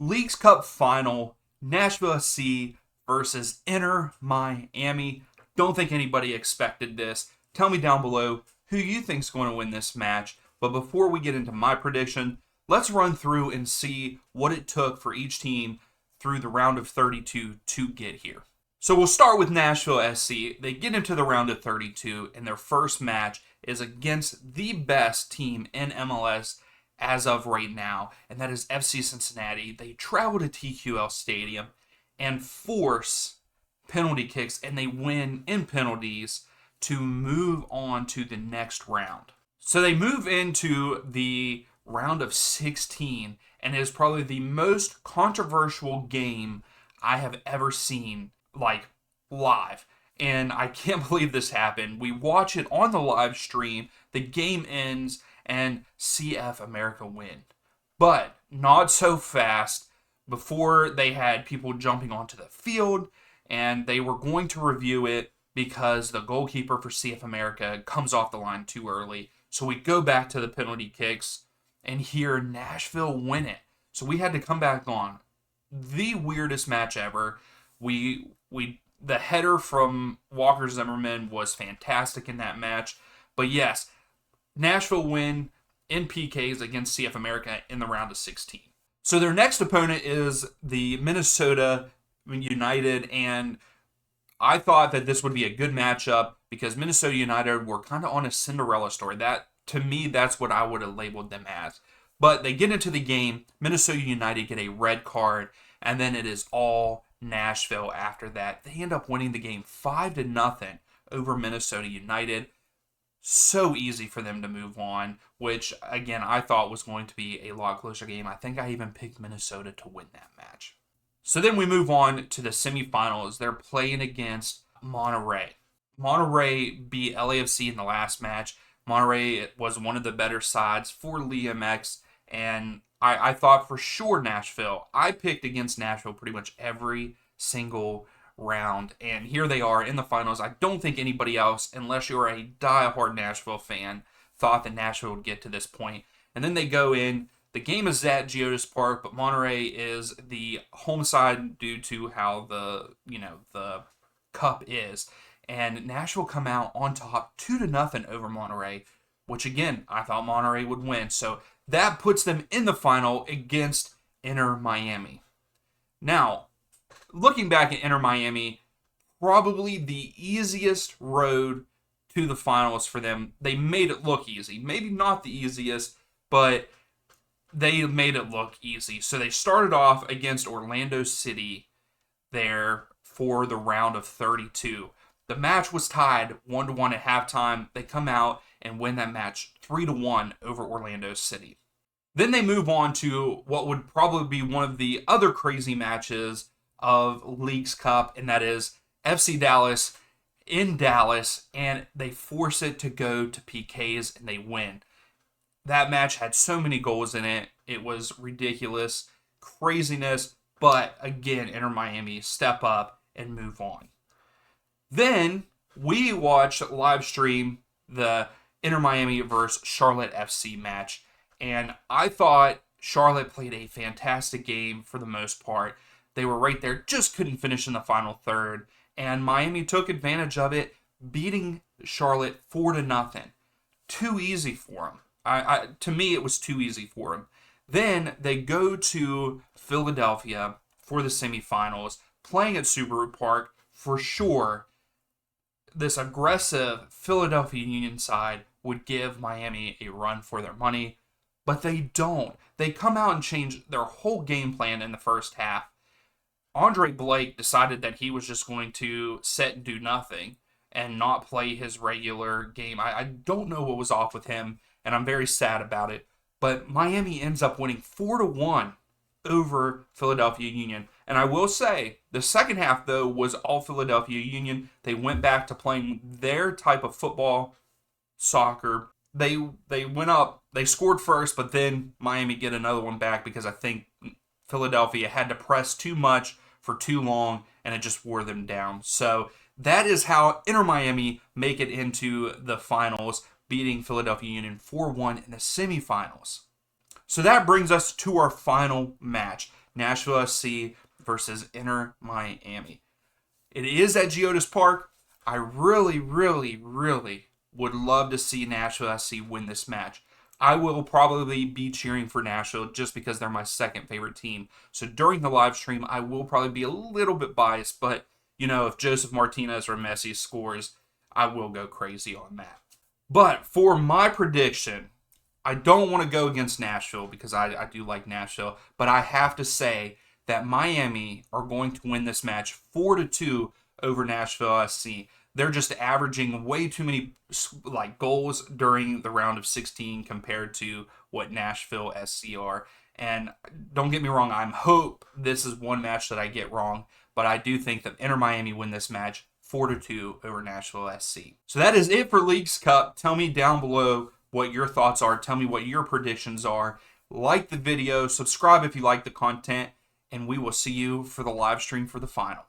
Leagues Cup final, Nashville SC versus Inter Miami. Don't think anybody expected this. Tell me down below who you think's going to win this match. But before we get into my prediction, let's run through and see what it took for each team through the round of 32 to get here. So we'll start with Nashville SC. They get into the round of 32, and their first match is against the best team in MLS as of right now, and that is FC Cincinnati. They travel to TQL Stadium and force penalty kicks, and they win in penalties to move on to the next round. So they move into the round of 16, and it is probably the most controversial game I have ever seen, like, live. And I can't believe this happened. We watch it on the live stream, the game ends, and CF America win. But not so fast. Before they had people jumping onto the field, and they were going to review it because the goalkeeper for CF America comes off the line too early. So we go back to the penalty kicks, and here Nashville win it. So we had to come back on. The weirdest match ever. The header from Walker Zimmerman was fantastic in that match. But yes, Nashville win in PKs against CF America in the round of 16. So their next opponent is the Minnesota United, and I thought that this would be a good matchup because Minnesota United were kind of on a Cinderella story. That, to me, that's what I would have labeled them as. But they get into the game, Minnesota United get a red card, and then it is all Nashville after that. They end up winning the game 5-0 over Minnesota United. So easy for them to move on, which, again, I thought was going to be a lot closer game. I think I even picked Minnesota to win that match. So then we move on to the semifinals. They're playing against Monterrey. Monterrey beat LAFC in the last match. Monterrey was one of the better sides for Liam X, and I thought for sure Nashville. I picked against Nashville pretty much every single round, and here they are in the finals. I don't think anybody else, unless you're a diehard Nashville fan, thought that Nashville would get to this point. And then they go in. The game is at Geodis Park, but Monterrey is the home side due to how the cup is. And Nashville come out on top 2-0 over Monterrey, which again, I thought Monterrey would win. So that puts them in the final against Inter Miami. Now, looking back at Inter Miami, probably the easiest road to the finals for them. They made it look easy. Maybe not the easiest, but they made it look easy. So they started off against Orlando City there for the round of 32. The match was tied 1-1 at halftime. They come out and win that match 3-1 over Orlando City. Then they move on to what would probably be one of the other crazy matches of Leagues Cup, and that is FC Dallas in Dallas, and they force it to go to PKs, and they win. That match had so many goals in it. It was ridiculous, craziness, but again, Inter Miami step up and move on. Then we watch live stream the Inter Miami versus Charlotte FC match, and I thought Charlotte played a fantastic game for the most part. They were right there, just couldn't finish in the final third, and Miami took advantage of it, beating Charlotte 4-0. Too easy for them. To me, it was too easy for them. Then they go to Philadelphia for the semifinals, playing at Subaru Park. For sure, this aggressive Philadelphia Union side would give Miami a run for their money, but they don't. They come out and change their whole game plan in the first half. Andre Blake decided that he was just going to sit and do nothing and not play his regular game. I don't know what was off with him, and I'm very sad about it. But Miami ends up winning 4-1 over Philadelphia Union. And I will say, the second half, though, was all Philadelphia Union. They went back to playing their type of football, soccer. They went up, they scored first, but then Miami get another one back because I think Philadelphia had to press too much for too long, and it just wore them down. So that is how Inter Miami make it into the finals, beating Philadelphia Union 4-1 in the semifinals. So that brings us to our final match. Nashville SC versus Inter Miami. It is at Geodis Park. I really, really, really would love to see Nashville SC win this match. I will probably be cheering for Nashville just because they're my second favorite team. So during the live stream, I will probably be a little bit biased, but if Joseph Martinez or Messi scores, I will go crazy on that. But for my prediction, I don't want to go against Nashville because I do like Nashville, but I have to say that Miami are going to win this match 4-2 over Nashville SC. They're just averaging way too many goals during the round of 16 compared to what Nashville SC are. And don't get me wrong, I hope this is one match that I get wrong, but I do think that Inter Miami win this match 4-2 over Nashville SC. So that is it for Leagues Cup. Tell me down below what your thoughts are. Tell me what your predictions are. Like the video, subscribe if you like the content, and we will see you for the live stream for the final.